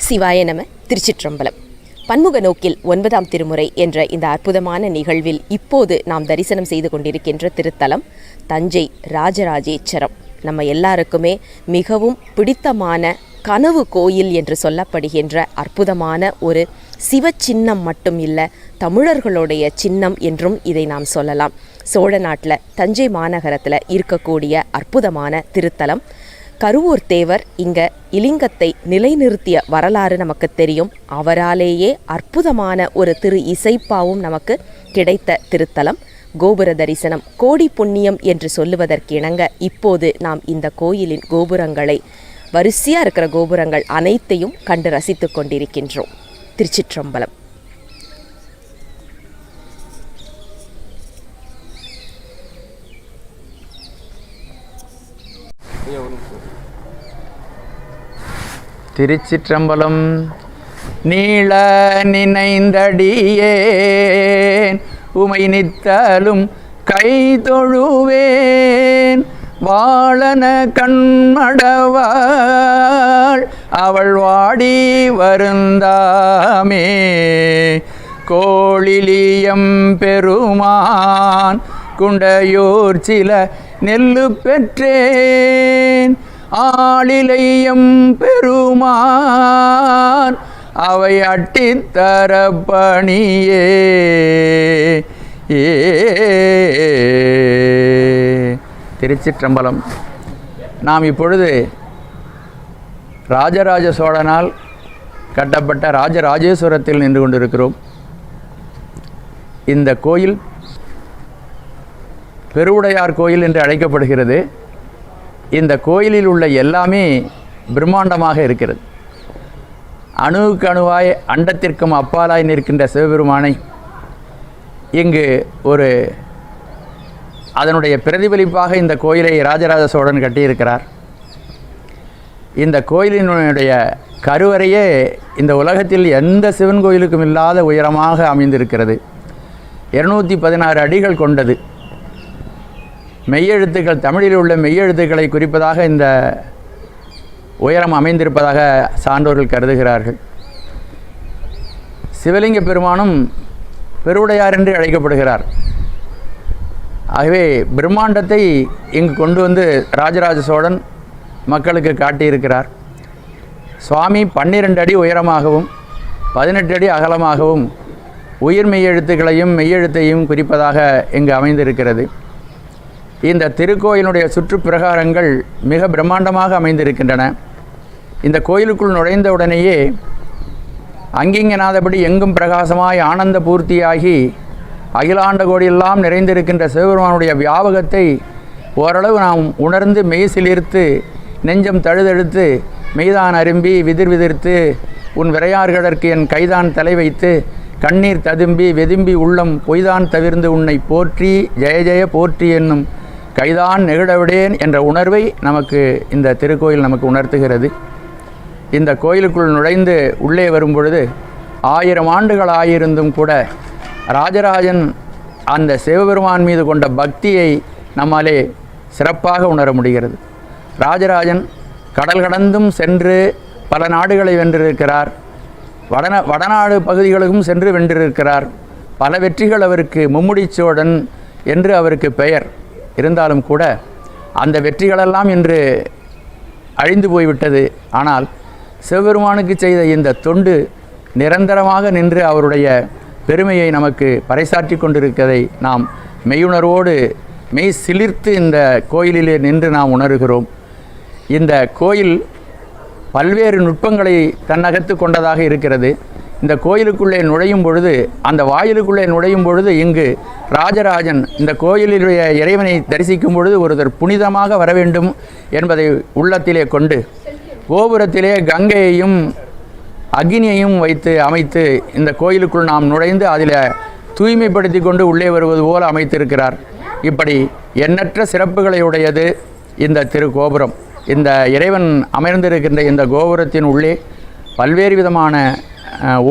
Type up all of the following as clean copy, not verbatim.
சிவாய நம. திருச்சிற்றம்பலம். பன்முக நோக்கில் 9ஆம் திருமுறை என்ற இந்த அற்புதமான நிகழ்வில் இப்போது நாம் தரிசனம் செய்து கொண்டிருக்கின்ற திருத்தலம் தஞ்சை ராஜராஜேச்சரம். நம்ம எல்லாருக்குமே மிகவும் பிடித்தமான கனவு கோயில் என்று சொல்லப்படுகின்ற அற்புதமான ஒரு சிவ சின்னம் மட்டும் இல்லை, தமிழர்களுடைய சின்னம் என்றும் இதை நாம் சொல்லலாம். சோழ நாட்டில் தஞ்சை மாநகரத்தில் இருக்கக்கூடிய அற்புதமான திருத்தலம். கருவூர் தேவர் இங்கே இலிங்கத்தை நிலைநிறுத்திய வரலாறு நமக்கு தெரியும். அவராலேயே அற்புதமான ஒரு திரு இசைப்பாவும் நமக்கு கிடைத்த திருத்தலம். கோபுர தரிசனம் கோடி புண்ணியம் என்று சொல்லுவதற்கு இணங்க இப்போது நாம் இந்த கோயிலின் கோபுரங்களை, வரிசையாக இருக்கிற கோபுரங்கள் அனைத்தையும் கண்டு ரசித்து கொண்டிருக்கின்றோம். திருச்சிற்றம்பலம். திருச்சிற்றம்பலம். நீள நினைந்தடியேன் உமை நித்தலும் கை தொழுவேன். வாழன கண்மடவாள் அவள் வாடி வருந்தாமே. கோளிலியம் பெருமான் குண்டையூர் சில நெல்லு பெற்றேன். ஆளிலையம் பெருமான் அவை அட்டித்தரப்பணியே. திருச்சிற்றம்பலம். நாம் இப்பொழுது ராஜராஜ சோழனால் கட்டப்பட்ட ராஜராஜேஸ்வரத்தில் நின்று கொண்டிருக்கிறோம். இந்த கோயில் பெருவுடையார் கோயில் என்று அழைக்கப்படுகிறது. இந்த கோயிலில் உள்ள எல்லாமே பிரம்மாண்டமாக இருக்கிறது. அணுவுக்கு அணுவாய் அண்டத்திற்கும் அப்பாலாய் நிற்கின்ற சிவபெருமானை இங்கு ஒரு அதனுடைய பிரதிபலிப்பாக இந்த கோயிலை ராஜராஜ சோழன் கட்டியிருக்கிறார். இந்த கோயிலினுடைய கருவறையே இந்த உலகத்தில் எந்த சிவன் கோயிலுக்கும் இல்லாத உயரமாக அமைந்திருக்கிறது. 216 அடிகள் கொண்டது. மெய்யெழுத்துக்கள், தமிழில் உள்ள மெய்யெழுத்துக்களை குறிப்பதாக இந்த உயரம் அமைந்திருப்பதாக சான்றோர்கள் கருதுகிறார்கள். சிவலிங்க பெருமானும் பெருவுடையார் என்று அழைக்கப்படுகிறார். ஆகவே பிரம்மாண்டத்தை இங்கு கொண்டு வந்து ராஜராஜ சோழன் மக்களுக்கு காட்டியிருக்கிறார். சுவாமி 12 அடி உயரமாகவும் 18 அடி அகலமாகவும் உயிர் மெய்யெழுத்துக்களையும் மெய்யெழுத்தையும் குறிப்பதாக இங்கு அமைந்திருக்கிறது. இந்த திருக்கோயிலுடைய சுற்றுப்பிரகாரங்கள் மிக பிரம்மாண்டமாக அமைந்திருக்கின்றன. இந்த கோயிலுக்குள் நுழைந்த உடனேயே அங்கிங்கனாதபடி எங்கும் பிரகாசமாய் ஆனந்த பூர்த்தியாகி அகிலாண்ட கோடியெல்லாம் நிறைந்திருக்கின்ற சிவபெருமானுடைய வியாபகத்தை ஓரளவு நாம் உணர்ந்து மெய் சிலிர்த்து நெஞ்சம் தழுதழுத்து மெய்தான் அரும்பி விதிர் விதிர்த்து உன் விரையார்களற்கு என் கைதான் தலை வைத்து கண்ணீர் ததும்பி வெதும்பி உள்ளம் பொய்தான் தவிர்ந்து உன்னை போற்றி ஜெய ஜெய போற்றி என்னும் கைதான் நெகிழவிடேன் என்ற உணர்வை நமக்கு இந்த திருக்கோயில் நமக்கு உணர்த்துகிறது. இந்த கோயிலுக்குள் நுழைந்து உள்ளே வரும் பொழுது 1000 ஆண்டுகள் ஆயிருந்தும் கூட ராஜராஜன் அந்த சிவபெருமான் மீது கொண்ட பக்தியை நம்மாலே சிறப்பாக உணர முடிகிறது. ராஜராஜன் கடல் கடந்தும் சென்று பல நாடுகளை வென்றிருக்கிறார். வடநாடு பகுதிகளுக்கும் சென்று வென்றிருக்கிறார். பல வெற்றிகள் அவருக்கு. மும்முடிச்சோழன் என்று அவருக்கு பெயர். இருந்தாலும் கூட அந்த வெற்றிகளெல்லாம் இன்று அழிந்து போய்விட்டது. ஆனால் சிவபெருமானுக்கு செய்த இந்த தொண்டு நிரந்தரமாக நின்று அவருடைய பெருமையை நமக்கு பறைசாற்றி கொண்டிருப்பதை நாம் மெய்யுணர்வோடு மெய் சிலிர்த்து இந்த கோயிலிலே நின்று நாம் உணர்கிறோம். இந்த கோயில் பல்வேறு நுட்பங்களை தன்னகத்து கொண்டதாக இருக்கிறது. இந்த கோயிலுக்குள்ளே நுழையும் பொழுது, அந்த வாயிலுக்குள்ளே நுழையும் பொழுது இங்கு ராஜராஜன் இந்த கோயிலுடைய இறைவனை தரிசிக்கும் பொழுது ஒருத்தர் புனிதமாக வர வேண்டும் என்பதை உள்ளத்திலே கொண்டு கோபுரத்திலே கங்கையையும் அக்னியையும் வைத்து அமைத்து இந்த கோயிலுக்குள் நாம் நுழைந்து அதில் தூய்மைப்படுத்தி கொண்டு உள்ளே வருவது போல் அமைத்திருக்கிறார். இப்படி எண்ணற்ற சிறப்புகளை உடையது இந்த திருக்கோபுரம். இந்த இறைவன் அமர்ந்திருக்கின்ற இந்த கோபுரத்தின் உள்ளே பல்வேறு விதமான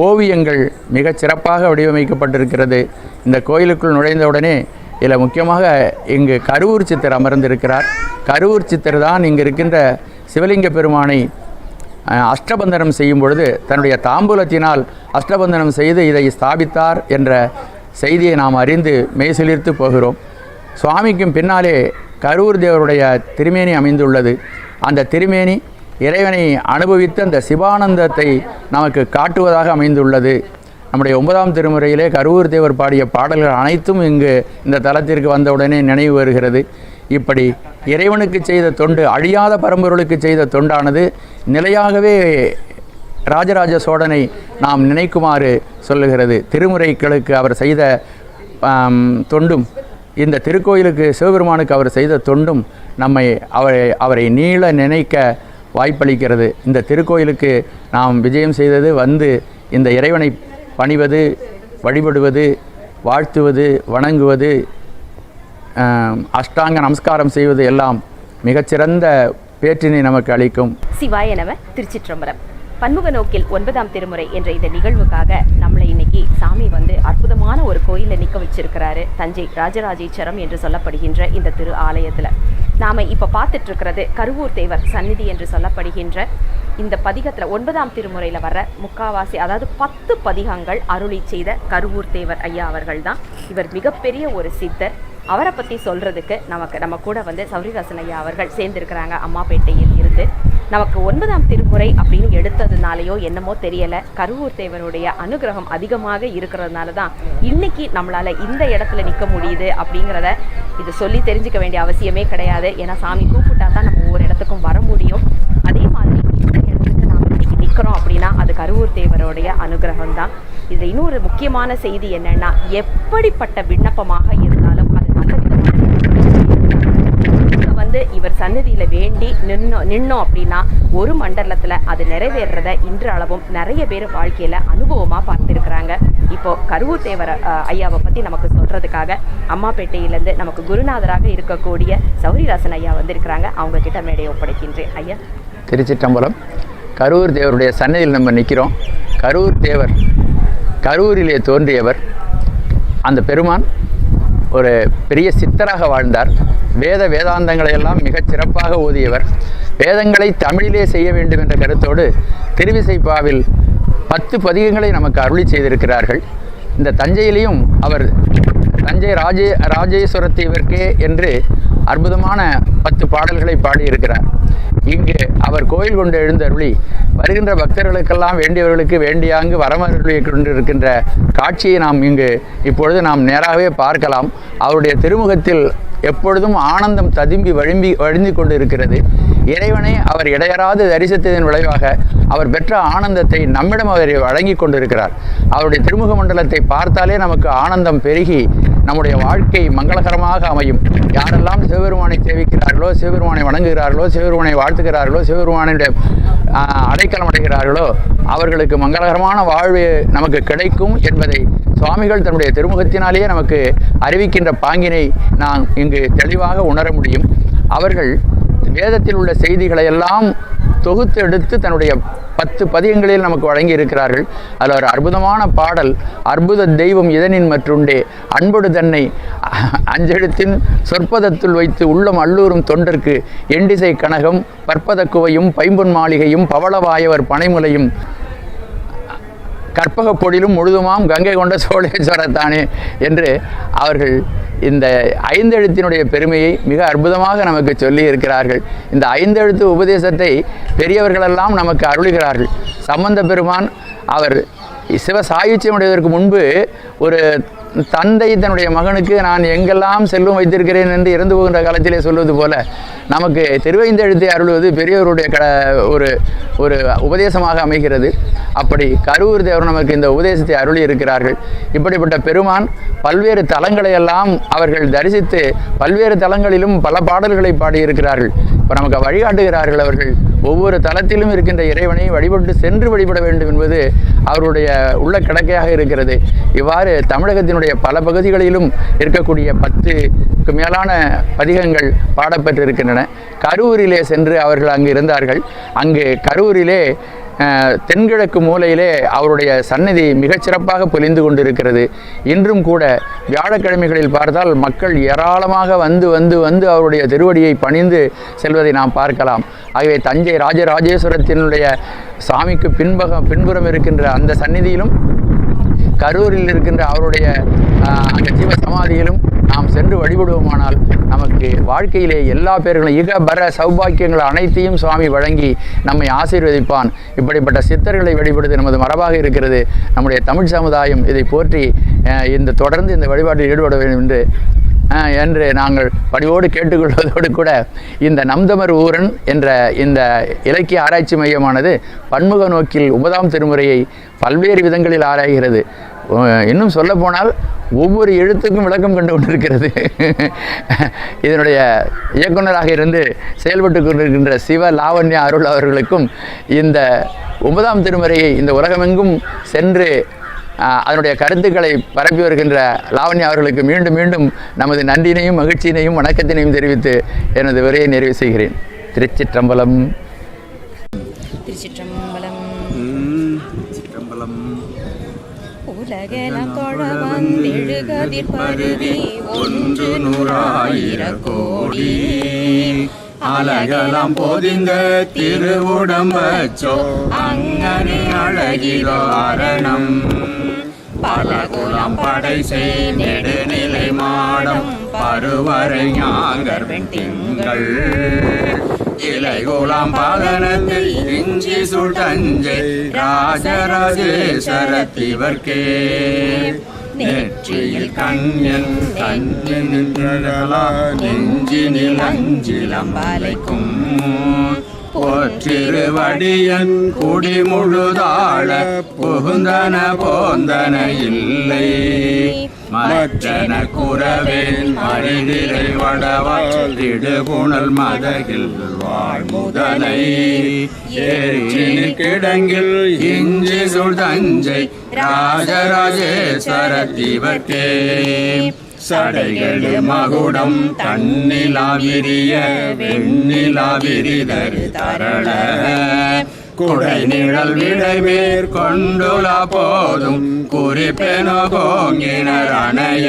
ஓவியங்கள் மிகச் சிறப்பாக வடிவமைக்கப்பட்டிருக்கிறது. இந்த கோயிலுக்குள் நுழைந்தவுடனே இதில் முக்கியமாக இங்கு கருவூர் சித்தர் அமர்ந்திருக்கிறார். கருவூர் சித்தர் தான் இங்கு இருக்கின்ற சிவலிங்க பெருமானை அஷ்டபந்தனம் செய்யும் பொழுது தன்னுடைய தாம்பூலத்தினால் அஷ்டபந்தனம் செய்து இதை ஸ்தாபித்தார் என்ற செய்தியை நாம் அறிந்து மெய்சிலிர்த்து போகிறோம். சுவாமிக்கும் பின்னாலே கரூர் தேவருடைய திருமேனி அமைந்துள்ளது. அந்த திருமேனி இறைவனை அனுபவித்து அந்த சிவானந்தத்தை நமக்கு காட்டுவதாக அமைந்துள்ளது. நம்முடைய 9ஆம் திருமுறையிலே கரூர் தேவர் பாடிய பாடல்கள் அனைத்தும் இங்கு இந்த தலத்திற்கு வந்தவுடனே நினைவு வருகிறது. இப்படி இறைவனுக்கு செய்த தொண்டு, அழியாத பரம்பொருளுக்கு செய்த தொண்டானது நிலையாகவே ராஜராஜ சோழனை நாம் நினைக்குமாறு சொல்லுகிறது. திருமுறைகளுக்கு அவர் செய்த தொண்டும், இந்த திருக்கோயிலுக்கு சிவபெருமானுக்கு அவர் செய்த தொண்டும் நம்மை அவரை நீள நினைக்க வாய்ப்பளிக்கிறது. இந்த திருக்கோயிலுக்கு நாம் விஜயம் செய்தது வந்து இந்த இறைவனை பணிவது, வழிபடுவது, வாழ்த்துவது, வணங்குவது, அஷ்டாங்க நமஸ்காரம் செய்வது எல்லாம் மிகச்சிறந்த பேற்றினை நமக்கு அளிக்கும். சிவாய நம. திருச்சிற்றம்பலம். பன்முக நோக்கில் 9ஆம் திருமுறை என்ற இந்த நிகழ்வுக்காக நம்மளை இன்னைக்கு சாமி வந்து அற்புதமான ஒரு கோயிலில் நிற்க வச்சிருக்கிறாரு. தஞ்சை ராஜராஜேஸ்வரம் என்று சொல்லப்படுகின்ற இந்த திரு ஆலயத்தில் நாம் இப்போ பார்த்துட்டு இருக்கிறது கருவூர் தேவர் சந்நிதி என்று சொல்லப்படுகின்ற இந்த பதிகத்தில் 9ஆம் திருமுறையில் வர முக்காவாசி, அதாவது 10 பதிகங்கள் அருளி செய்த கருவூர் தேவர் ஐயா அவர்கள் தான். இவர் மிகப்பெரிய ஒரு சித்தர். அவரை பற்றி சொல்கிறதுக்கு நம்ம கூட வந்து சௌரிதாசன் ஐயா அவர்கள் சேர்ந்திருக்கிறாங்க. அம்மாப்பேட்டையில் இருந்து நமக்கு 9ஆம் திருமுறை அப்படின்னு எடுத்ததுனாலையோ என்னமோ தெரியலை, கருவூர் தேவருடைய அனுகிரகம் அதிகமாக இருக்கிறதுனால தான் இன்னைக்கு நம்மளால் இந்த இடத்துல நிற்க முடியுது அப்படிங்கிறத இது சொல்லி தெரிஞ்சுக்க வேண்டிய அவசியமே கிடையாது. ஏன்னா சாமி கூப்பிட்டா தான் நம்ம ஒவ்வொரு இடத்துக்கும் வர முடியும். அதே மாதிரி இந்த இடத்துக்கு நாம் இன்னைக்கு நிற்கிறோம் அப்படின்னா அது கருவூர் தேவருடைய அனுகிரகம் தான். இதில் இன்னொரு முக்கியமான செய்தி என்னன்னா, எப்படிப்பட்ட விண்ணப்பமாக இருந்தாலும் அது நல்ல வந்து இவர் சன்னதியில் வேண்டி நின்னோம் அப்படின்னா ஒரு மண்டலத்தில் அது நிறைவேறத இன்று அளவும் நிறைய பேர் வாழ்க்கையில் அனுபவமாக பார்த்துருக்குறாங்க. இப்போ கருவூர் தேவர் ஐயாவை பற்றி நமக்கு சொல்கிறதுக்காக அம்மாப்பேட்டையிலேருந்து நமக்கு குருநாதராக இருக்கக்கூடிய சௌரிதாசன் ஐயா வந்திருக்கிறாங்க. அவங்க கிட்ட மேடையை ஒப்படைக்கின்றேன். ஐயா. திருச்சிற்றம்பலம். கரூர் தேவருடைய சன்னதியில் நம்ம நிற்கிறோம். கரூர் தேவர் கரூரிலே தோன்றியவர். அந்த பெருமான் ஒரு பெரிய சித்தராக வாழ்ந்தார். வேதாந்தங்களை எல்லாம் மிகச் சிறப்பாக ஓதியவர். வேதங்களை தமிழிலே செய்ய வேண்டும் என்ற கருத்தோடு திருவிசைப்பாவில் 10 பதிகங்களை நமக்கு அருளி செய்திருக்கிறார்கள். இந்த தஞ்சையிலையும் அவர் தஞ்சை ராஜேஸ்வரத்தேவர்க்கே என்று அற்புதமான 10 பாடல்களை பாடியிருக்கிறார். இங்கு அவர் கோயில் கொண்டு எழுந்தருளி வருகின்ற பக்தர்களுக்கெல்லாம் வேண்டியவர்களுக்கு வேண்டியாங்கு வரமருளியை கொண்டிருக்கின்ற காட்சியை நாம் இங்கு இப்பொழுது நாம் நேராகவே பார்க்கலாம். அவருடைய திருமுகத்தில் எப்பொழுதும் ஆனந்தம் ததும்பி வழிந்து கொண்டு இருக்கிறது. இறைவனை அவர் இடையறாது தரிசித்ததன் விளைவாக அவர் பெற்ற ஆனந்தத்தை நம்மிடம் அவர் வழங்கி கொண்டிருக்கிறார். அவருடைய திருமுக மண்டலத்தை பார்த்தாலே நமக்கு ஆனந்தம் பெருகி நம்முடைய வாழ்க்கை மங்களகரமாக அமையும். யாரெல்லாம் சிவபெருமானை சேவிக்கிறார்களோ, சிவபெருமானை வணங்குகிறார்களோ, சிவபெருமானை வாழ்த்துகிறார்களோ, சிவபெருமானுடைய அடைக்கலம் அடைகிறார்களோ அவர்களுக்கு மங்களகரமான வாழ்வு நமக்கு கிடைக்கும் என்பதை சுவாமிகள் தன்னுடைய திருமுகத்தினாலேயே நமக்கு அறிவிக்கின்ற பாங்கினை நாம் இங்கு தெளிவாக உணர முடியும். அவர்கள் வேதத்தில் உள்ள செய்திகளை எல்லாம் தொகுத்து எடுத்து தன்னுடைய 10 பதிகங்களில் நமக்கு வழங்கி இருக்கிறார்கள். அதில் ஒரு அற்புதமான பாடல், அற்புத தெய்வம் இதனின் மற்றுண்டே அன்பொடு தன்னை அஞ்செழுத்தின் சொற்பதத்துள் வைத்து உள்ளம் அல்லூரும் தொண்டர்க்கு எண்டிசை கனகம் பற்பத குவையும் பைம்பொன் மாளிகையும் பவளவாயவர் பனைமுலையும் கற்பக பொடிலும் முழுதுமாம் கங்கை கொண்ட சோழேஸ்வரத்தானே என்று அவர்கள் இந்த 5 எழுத்தினுடைய பெருமையை மிக அற்புதமாக நமக்கு சொல்லி இருக்கிறார்கள். இந்த 5 எழுத்து உபதேசத்தை பெரியவர்களெல்லாம் நமக்கு அருளுகிறார்கள். சம்பந்த பெருமான் அவர் சிவ சாயுச்சியம் அடைவதற்கு முன்பு ஒரு தந்தை தன்னுடைய மகனுக்கு நான் எங்கெல்லாம் செல்வம் வைத்திருக்கிறேன் என்று இறந்து போகின்ற காலத்திலே சொல்வது போல நமக்கு திருவைந்தெழுத்தை அருள்வது பெரியவருடைய ஒரு ஒரு உபதேசமாக அமைகிறது. அப்படி கரூர் தேவர் நமக்கு இந்த உபதேசத்தை அருளி இருக்கிறார்கள். இப்படிப்பட்ட பெருமான் பல்வேறு தலங்களை எல்லாம் அவர்கள் தரிசித்து பல்வேறு தலங்களிலும் பல பாடல்களை பாடியிருக்கிறார்கள். இப்போ நமக்கு வழிகாட்டுகிறார்கள். அவர்கள் ஒவ்வொரு தலத்திலும் இருக்கின்ற இறைவனை வழிபட வேண்டும் என்பது அவருடைய உள்ள கிடக்கையாக இருக்கிறது. இவ்வாறு தமிழகத்தினுடைய பல பகுதிகளிலும் இருக்கக்கூடிய 10க்கு மேலான பதிகங்கள் பாடப்பெற்றிருக்கின்றன. கரூரிலே சென்று அவர்கள் அங்கு இருந்தார்கள். அங்கு கரூரிலே தென்கிழக்கு மூலையிலே அவருடைய சந்நிதி மிகச்சிறப்பாக பொலிந்து கொண்டிருக்கிறது. இன்றும் கூட வியாழக்கிழமைகளில் பார்த்தால் மக்கள் ஏராளமாக வந்து வந்து வந்து அவருடைய திருவடியை பணிந்து செல்வதை நாம் பார்க்கலாம். ஆகவே தஞ்சை ராஜராஜேஸ்வரத்தினுடைய சாமிக்கு பின்புறம் இருக்கின்ற அந்த சந்நிதியிலும் கரூரில் இருக்கின்ற அவருடைய அந்த ஜீவ சமாதியிலும் நாம் சென்று வழிபடுவோமானால் நமக்கு வாழ்க்கையிலே எல்லா பேர்களும் இக பர சௌபாக்கியங்கள் அனைத்தையும் சுவாமி வழங்கி நம்மை ஆசீர்வதிப்பான். இப்படிப்பட்ட சித்தர்களை வழிபடுவது நமது மரபாக இருக்கிறது. நம்முடைய தமிழ் சமுதாயம் இதை போற்றி தொடர்ந்து இந்த வழிபாட்டில் ஈடுபட வேண்டும் என்று நாங்கள் பணிவோடு கேட்டுக்கொள்வதோடு கூட இந்த நம்தமர் ஊரன் என்ற இந்த இலக்கிய ஆராய்ச்சி மையமானது பன்முக நோக்கில் 9ஆம் திருமுறையை பல்வேறு விதங்களில் ஆராய்கிறது. இன்னும் சொல்லப்போனால் ஒவ்வொரு எழுத்துக்கும் விளக்கம் கண்டு கொண்டிருக்கிறது. இதனுடைய இயக்குநராக இருந்து செயல்பட்டு கொண்டிருக்கின்ற சிவ லாவண்யா அருள் அவர்களுக்கும் இந்த 9ஆம் திருமுறையை இந்த உலகமெங்கும் சென்று அதனுடைய கருத்துக்களை பரப்பி வருகின்ற லாவண்யா அவர்களுக்கு மீண்டும் மீண்டும் நமது நன்றியினையும் மகிழ்ச்சியினையும் வணக்கத்தினையும் தெரிவித்து எனது உரையை நிறைவு செய்கிறேன். திருச்சிற்றம்பலம். திருச்சிற்றம்பலம். சிற்றம்பலம். உலகெல்லாம் தொழ வந்தெழுகதிர் பருதி 100,000 கோடி அழகலாம் போதிந்த திருவுடம்பச்சோ அங்கனே அழகிலோ அரணம் பலகுலம் படை செய் நெடுநிலை மாடம் பருவரை ஞாங்கர் திங்கள் இலைகுலாம் பாதனத்தில் இஞ்சி சுள் தஞ்சை ராஜராஜேஸ்வரத்திவர்க்கே நெற்றியில் கண்ணில் நெஞ்சினில் அஞ்சிலம்பலைக்கும் போற்றிருவடியன் குடி முழுதாழ புகுந்தன போந்தன இல்லை மற்றன குறவேன் மறிதிரை வடவாற்றிடுபுணல் மதகில் வாழ்முதலை ஏற்றினில் கிடங்கில் இஞ்சி சுள் தஞ்சை ராஜராஜேஸ்வரத்திவர்க்கே சடைகளு மகுடம் தன்னிலாவிரிய வெண்ணிலாவிரிதரு தரள குடை நிழல் விடை மேற்கொண்டுலா போதும் குறிப்பெனோ கோங்கினர் அணைய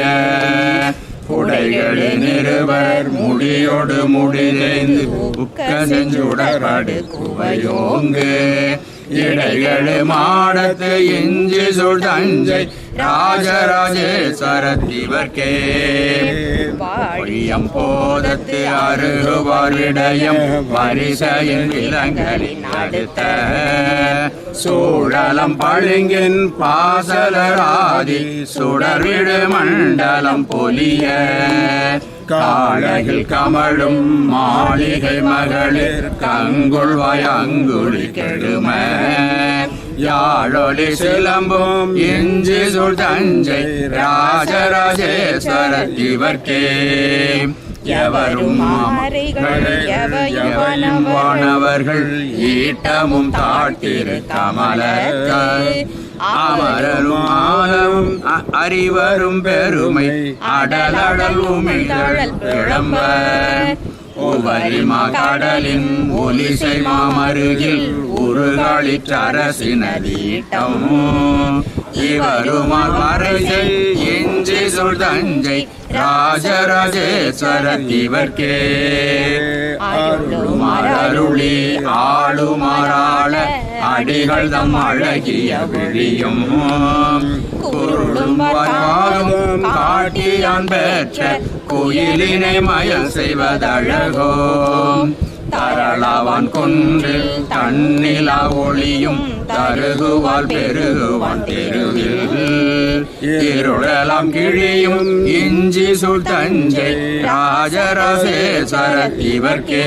குடைகளு நிறுவர் முடியோடு முடிதேந்து உக்க செஞ்சுடற்படு குவையோங்கு இடைகளு மாடத்து இஞ்சி சுள் தஞ்சை ராஜராஜேஸ்வரத்திவர்க்கே வாழியம் போதத்து அருகுவார் விடயம் வரிசையின் விலங்களின் அடுத்த சூழலம் பழுங்கின் பாசலராதி சுடர்விடு மண்டலம் பொலிய காளையில் கமழும் மாளிகை மகளிர் கங்குள்வாய் அங்குழி கெடும யாழொலி சிலம்பும் இஞ்சி சுள் தஞ்சை ராஜராஜேஸ்வரத்திவர்க்கே எவரும் வானவர்கள் ஈட்டமும் தாட்டிரு கமலத்து அமரரும் ஆலவும் அறிவரும் பெருமை அடலடல் உமிழ்தழல் பிழம்ப உவரிமா கடலின் ஒலிசை மாமருகில் உருகளிற்றரசினதீட்டம் இவருமா வரைசை இஞ்சி சுள் தஞ்சை ராஜராஜேஸ்வரத்திவர்க்கே அருளுமாறருளி ஆளுமாறாள அடிகள் தம் அழகிய விழியும் குருளும் வாழும் காட்டியான் பெற்ற குயிலினை மயல் செய்வதழகோ தரளவான் கொன்றில் தன்னிலா ஒளியும் தருகுவால் பெருகுவான் தெருவில் இருளலாம் கிழியும் இஞ்சி சுள் தஞ்சை ராஜராஜேஸ்வரத்திவர்க்கே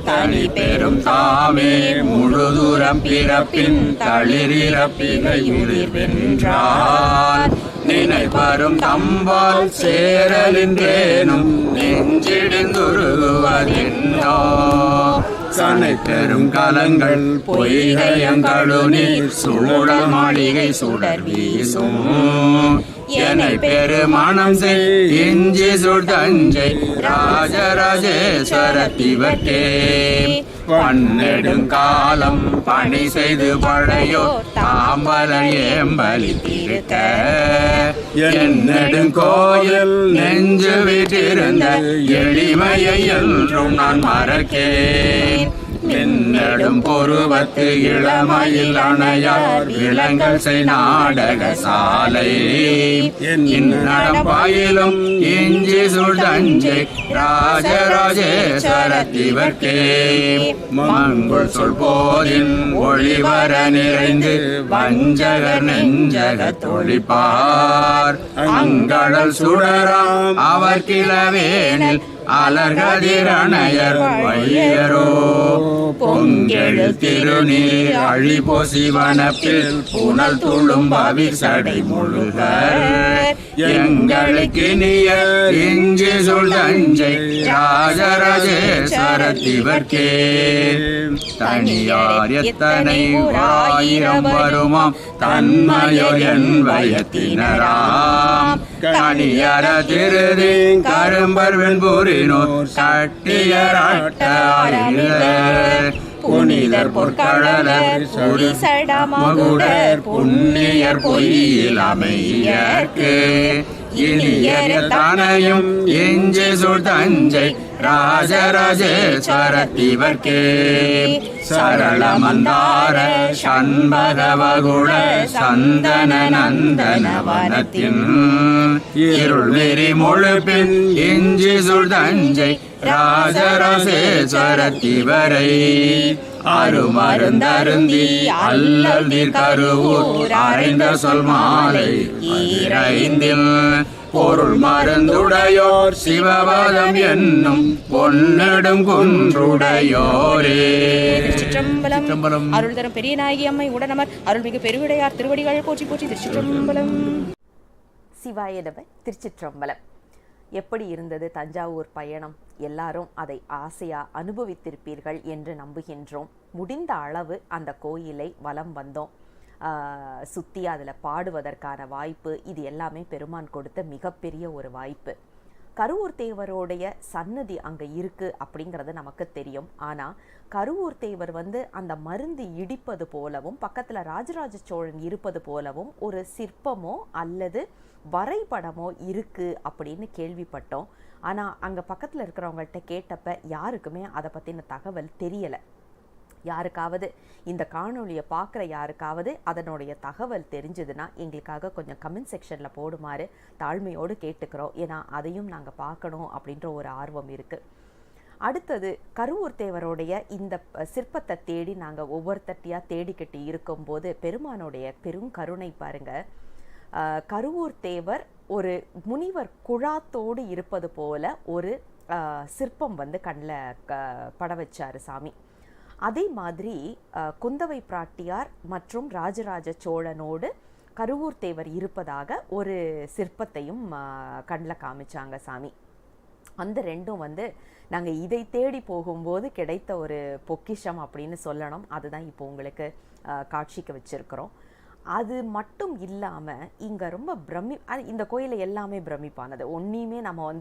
தனி பெரும் தாமே முழுதூரம் பிறப்பின் தளிரிறப்பினை உயிர் வென்றார் நினைப்பரும் தம்பால் சேரலின்றேனும் நெஞ்சிடுந்துருகுவதென்னோ சனை பெரும் கலங்கள் பொய்கையங்கழு நீர் சூழல் மாளிகை சுடர் வீசும் என்னை பெருமானம் செய் இஞ்சி சுள் தஞ்சை ராஜராஜேஸ்வரத்திவர்க்கே பன்னெடுங்காலம் பணி செய்து பழையோர் தாம்பலர் ஏம்பலித்திருக்க என்னெடுங்கோயில் நெஞ்சு விட்டிருந்த எளிமையை என்றும் நான் மறக்கேன் மின்னடும் பொருவத்து இளமையில் அணையார் விலங்கல் செய் நாடக சாலை இந்நடப்பாயிலும் இஞ்சி சுள் தஞ்சை ராஜராஜேஸ்வரத்திவர்க்கே மங்குள் சொல் போதின் ஒளிவர நிறைந்து வஞ்சகர் நெஞ்சக தொழிப்பார் அங்கடல் சுடராம் அவர் கிளவேனில் அலர்கதிரணையர் வையரோ பொங்கெழு திருநீர் அழிபோ சிவனப்பில் புனல் துளும் பவிசடை முழுகர் எங்களுக்கு நீய இஞ்சி சுள் தஞ்சை ராஜராஜேஸ்வரத்திவர்க்கே தனியார் எத்தனை ஆயிரம் வருமாம் தன்மையோர் என் வயத்தினராம் கனியர திருதி கரும்பர் வெண்பூரினோர் கட்டியராட்ட புனிதர் பொற்கடலர் மகுடர் புண்ணியர் பொய்யில் அமையற்கு இனியர் தனையும் இஞ்சி சுள் தஞ்சை ராஜராஜேஸ்வரத்திவர்க்கே சரள மந்தார சண்பகவகுள சந்தன நந்தன வனத்தின் இருள் வெறி முழுப்பின் இஞ்சி சுள் தஞ்சை ராஜராஜேஸ்வரத்திவரை அருமருந்தருந்தி அல்லல் நீர் கருவூர் அறைந்த சொல் மாலை ஐந்தில் பொருள் மருந்துடையோர் சிவபாதம் என்னும் பொன்னடும் குன்றுடையோரே. திருச்சிற்றம்பலம். அருள் தரும் பெரிய நாயகி அம்மை உடனமர் அருள்மிகு பெருவிடையார் திருவடிகள் போற்றி போற்றி. திருச்சிற்றம்பலம். சிவாய நம. திருச்சிற்றம்பலம். எப்படி இருந்தது தஞ்சாவூர் பயணம்? எல்லாரும் அதை ஆசையா அனுபவித்திருப்பீர்கள் என்று நம்புகின்றோம். முடிந்த அளவு அந்த கோயிலை வலம் வந்தோம். சுற்றி அதில் பாடுவதற்கான வாய்ப்பு, இது எல்லாமே பெருமான் கொடுத்த மிகப்பெரிய ஒரு வாய்ப்பு. கருவூர் தேவருடைய சன்னதி அங்கே இருக்குது அப்படிங்கிறது நமக்கு தெரியும். ஆனால் கருவூர் தேவர் அந்த மருந்து இடிப்பது போலவும் பக்கத்தில் ராஜராஜ சோழன் இருப்பது போலவும் ஒரு சிற்பமோ அல்லது வரைபடமோ இருக்குது அப்படின்னு கேள்விப்பட்டோம். ஆனால் அங்கே பக்கத்தில் இருக்கிறவங்கள்ட்ட கேட்டப்ப யாருக்குமே அதை பற்றின தகவல் தெரியலை. யாருக்காவது இந்த காணொலியை பார்க்குற யாருக்காவது அதனுடைய தகவல் தெரிஞ்சதுன்னா எங்களுக்காக கொஞ்சம் கமெண்ட் செக்ஷனில் போடுமாறு தாழ்மையோடு கேட்டுக்கிறோம். ஏன்னா அதையும் நாங்கள் பார்க்கணும் அப்படின்ற ஒரு ஆர்வம் இருக்குது. அடுத்தது கருவூர் தேவருடைய இந்த சிற்பத்தை தேடி நாங்கள் ஒவ்வொருத்தட்டியாக தேடிக்கிட்டு இருக்கும்போது பெருமானுடைய பெரும் கருணை பாருங்கள். கருவூர் தேவர் ஒரு முனிவர் குழாத்தோடு இருப்பது போல ஒரு சிற்பம் கண்ணில் பட வச்சாரு சாமி. அதே மாதிரி குந்தவை பிராட்டியார் மற்றும் ராஜராஜ சோழனோடு கருவூர் தேவர் இருப்பதாக ஒரு சிற்பத்தையும் கண்ணில் காமிச்சாங்க சாமி. அந்த ரெண்டும் நாங்கள் இதை தேடி போகும்போது கிடைத்த ஒரு பொக்கிஷம் அப்படின்னு சொல்லணும். அதுதான் இப்போ உங்களுக்கு காட்சிக்கு வச்சுருக்கிறோம். அது மட்டும் இல்லாமல் இங்கே ரொம்ப இந்த கோயிலில் எல்லாமே பிரமிப்பானது. ஒன்றையுமே நம்ம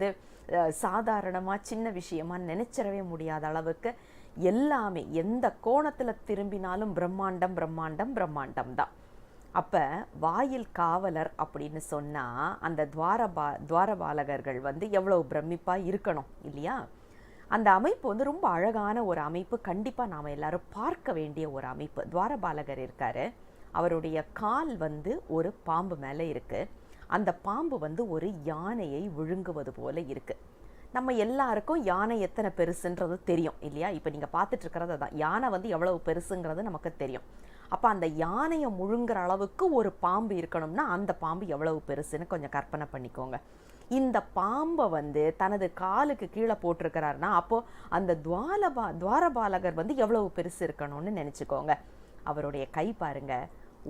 சாதாரணமாக சின்ன விஷயமா நினைச்சிடவே முடியாத அளவுக்கு எல்லாமே எந்த கோணத்தில் திரும்பினாலும் பிரம்மாண்டம் பிரம்மாண்டம் பிரம்மாண்டம் தான். அப்போ வாயில் காவலர் அப்படின்னு சொன்னால் அந்த துவாரபாலகர்கள் எவ்வளவு பிரமிப்பாக இருக்கணும் இல்லையா? அந்த அமைப்பு ரொம்ப அழகான ஒரு அமைப்பு. கண்டிப்பாக நாம் எல்லாரும் பார்க்க வேண்டிய ஒரு அமைப்பு. துவாரபாலகர் இருக்காரு. அவருடைய கால் ஒரு பாம்பு மேலே இருக்குது. அந்த பாம்பு ஒரு யானையை விழுங்குவது போல இருக்குது. நம்ம எல்லாருக்கும் யானை எத்தனை பெருசுன்றது தெரியும் இல்லையா? இப்போ நீங்கள் பார்த்துட்டு இருக்கிறது தான். யானை எவ்வளவு பெருசுங்கிறது நமக்கு தெரியும். அப்போ அந்த யானையை முழுங்குற அளவுக்கு ஒரு பாம்பு இருக்கணும்னா அந்த பாம்பு எவ்வளவு பெருசுன்னு கொஞ்சம் கற்பனை பண்ணிக்கோங்க. இந்த பாம்பை தனது காலுக்கு கீழே போட்டிருக்கிறாருன்னா அப்போது அந்த துவாரபாலகர் எவ்வளவு பெருசு இருக்கணும்னு நினச்சிக்கோங்க. அவருடைய கை பாருங்க,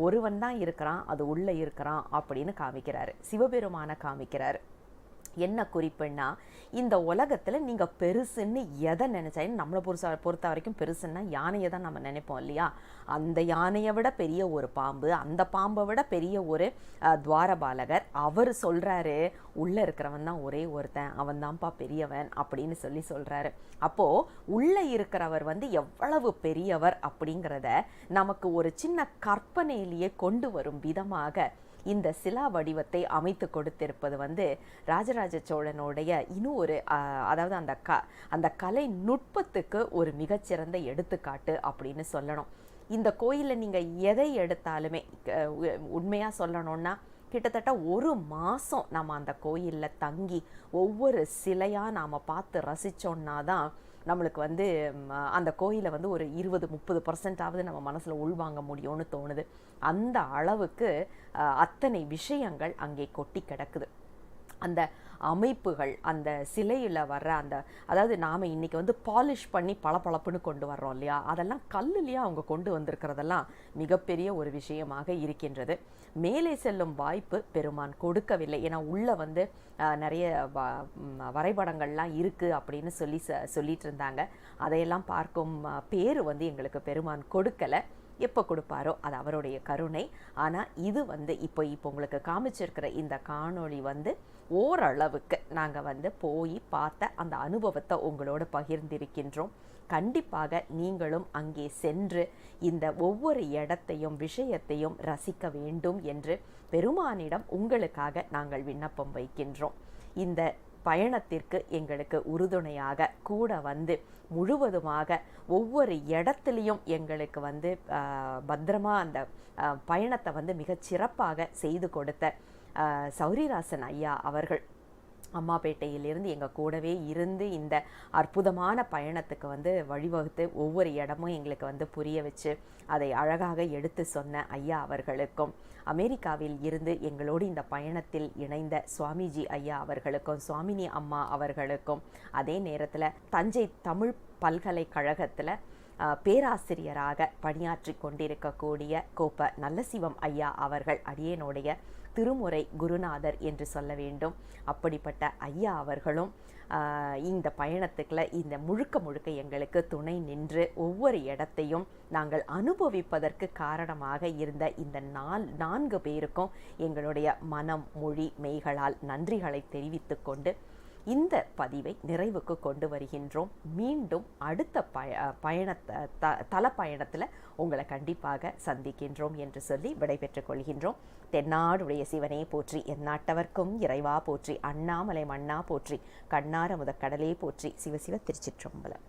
ஒருவன் தான் இருக்கிறான், அது உள்ளே இருக்கிறான் அப்படின்னு காமிக்கிறாரு. சிவபெருமான காமிக்கிறாரு. என்ன குறிப்புன்னா, இந்த உலகத்தில் நீங்கள் பெருசுன்னு எதை நினச்சாலும், நம்மளை பொறுத்த வரைக்கும் பெருசுன்னா யானையை தான் நம்ம நினைப்போம் இல்லையா? அந்த யானையை விட பெரிய ஒரு பாம்பு, அந்த பாம்பை விட பெரிய ஒரு துவாரபாலகர். அவர் சொல்கிறாரு, உள்ளே இருக்கிறவன் தான் ஒரே ஒருத்தன், அவன் தான்ப்பா பெரியவன் அப்படின்னு சொல்கிறாரு. அப்போது உள்ளே இருக்கிறவர் எவ்வளவு பெரியவர் அப்படிங்கிறத நமக்கு ஒரு சின்ன கற்பனையிலேயே கொண்டு வரும் விதமாக இந்த சிலா வடிவத்தை அமைத்து கொடுத்திருப்பது ராஜராஜ சோழனுடைய இன்னும் ஒரு அதாவது அந்த கலை நுட்பத்துக்கு ஒரு மிகச்சிறந்த எடுத்துக்காட்டு அப்படின்னு சொல்லணும். இந்த கோயிலில் நீங்கள் எதை எடுத்தாலுமே உண்மையாக சொல்லணும்னா, கிட்டத்தட்ட 1 மாதம் நம்ம அந்த கோயிலில் தங்கி ஒவ்வொரு சிலையாக நாம் பார்த்து ரசித்தோன்னா தான் நம்மளுக்கு அந்த கோயிலை ஒரு 20-30% நம்ம மனசில் உள்வாங்க முடியும்னு தோணுது. அந்த அளவுக்கு அத்தனை விஷயங்கள் அங்கே கொட்டி கிடக்குது. அந்த அமைப்புகள், அந்த சிலையில் வர்ற அதாவது நாம் இன்றைக்கி பாலிஷ் பண்ணி பளபளப்புன்னு கொண்டு வர்றோம் இல்லையா, அதெல்லாம் கல்லுலேயே அவங்க கொண்டு வந்திருக்கிறதெல்லாம் மிகப்பெரிய ஒரு விஷயமாக இருக்கின்றது. மேலே செல்லும் வாய்ப்பு பெருமான் கொடுக்கவில்லை. ஏன்னா உள்ளே நிறைய வரைபடங்கள்லாம் இருக்குது அப்படின்னு சொல்லிட்டு இருந்தாங்க. அதையெல்லாம் பார்க்கும் பேர் எங்களுக்கு பெருமான் கொடுக்கலை. எப்போ கொடுப்பாரோ அது அவருடைய கருணை. ஆனால் இது இப்போ உங்களுக்கு காமிச்சிருக்கிற இந்த காணொளி ஓரளவுக்கு நாங்கள் போய் பார்த்த அந்த அனுபவத்தை உங்களோடு பகிர்ந்திருக்கின்றோம். கண்டிப்பாக நீங்களும் அங்கே சென்று இந்த ஒவ்வொரு இடத்தையும் விஷயத்தையும் ரசிக்க வேண்டும் என்று பெருமானிடம் உங்களுக்காக நாங்கள் விண்ணப்பம் வைக்கின்றோம். இந்த பயணத்திற்கு எங்களுக்கு உறுதுணையாக கூட முழுவதுமாக ஒவ்வொரு இடத்துலையும் எங்களுக்கு பத்திரமா அந்த பயணத்தை மிகச் சிறப்பாக செய்து கொடுத்த சௌரிராசன் ஐயா அவர்கள் அம்மாப்பேட்டையிலிருந்து எங்கள் கூடவே இருந்து இந்த அற்புதமான பயணத்துக்கு வழிவகுத்து ஒவ்வொரு இடமும் எங்களுக்கு புரிய வச்சு அதை அழகாக எடுத்து சொன்ன ஐயா அவர்களுக்கும், அமெரிக்காவில் இருந்து எங்களோடு இந்த பயணத்தில் இணைந்த சுவாமிஜி ஐயா அவர்களுக்கும், சுவாமினி அம்மா அவர்களுக்கும், அதே நேரத்தில் தஞ்சை தமிழ் பல்கலைக்கழகத்தில் பேராசிரியராக பணியாற்றி கொண்டிருக்கக்கூடிய கோப்ப நல்லசிவம் ஐயா அவர்கள் அடியேனுடைய திருமுறை குருநாதர் என்று சொல்ல வேண்டும். அப்படிப்பட்ட ஐயா அவர்களும் இந்த பயணத்துக்குள்ள இந்த முழுக்க எங்களுக்கு துணை நின்று ஒவ்வொரு இடத்தையும் நாங்கள் அனுபவிப்பதற்கு காரணமாக இருந்த இந்த 4 பேருக்கும் எங்களுடைய மனம் மொழி மெய்களால் நன்றிகளை தெரிவித்து கொண்டு இந்த பதிவை நிறைவுக்கு கொண்டு வருகின்றோம். மீண்டும் அடுத்த தல பயணத்தில் உங்களை கண்டிப்பாக சந்திக்கின்றோம் என்று சொல்லி விடைபெற்றுக் கொள்கின்றோம். தென்னாடுடைய சிவனே போற்றி, எந்நாட்டவர்க்கும் இறைவா போற்றி, அண்ணாமலை மண்ணா போற்றி, கண்ணார முதற்கடலே போற்றி. சிவசிவ திருச்சிற்றம்பலம்.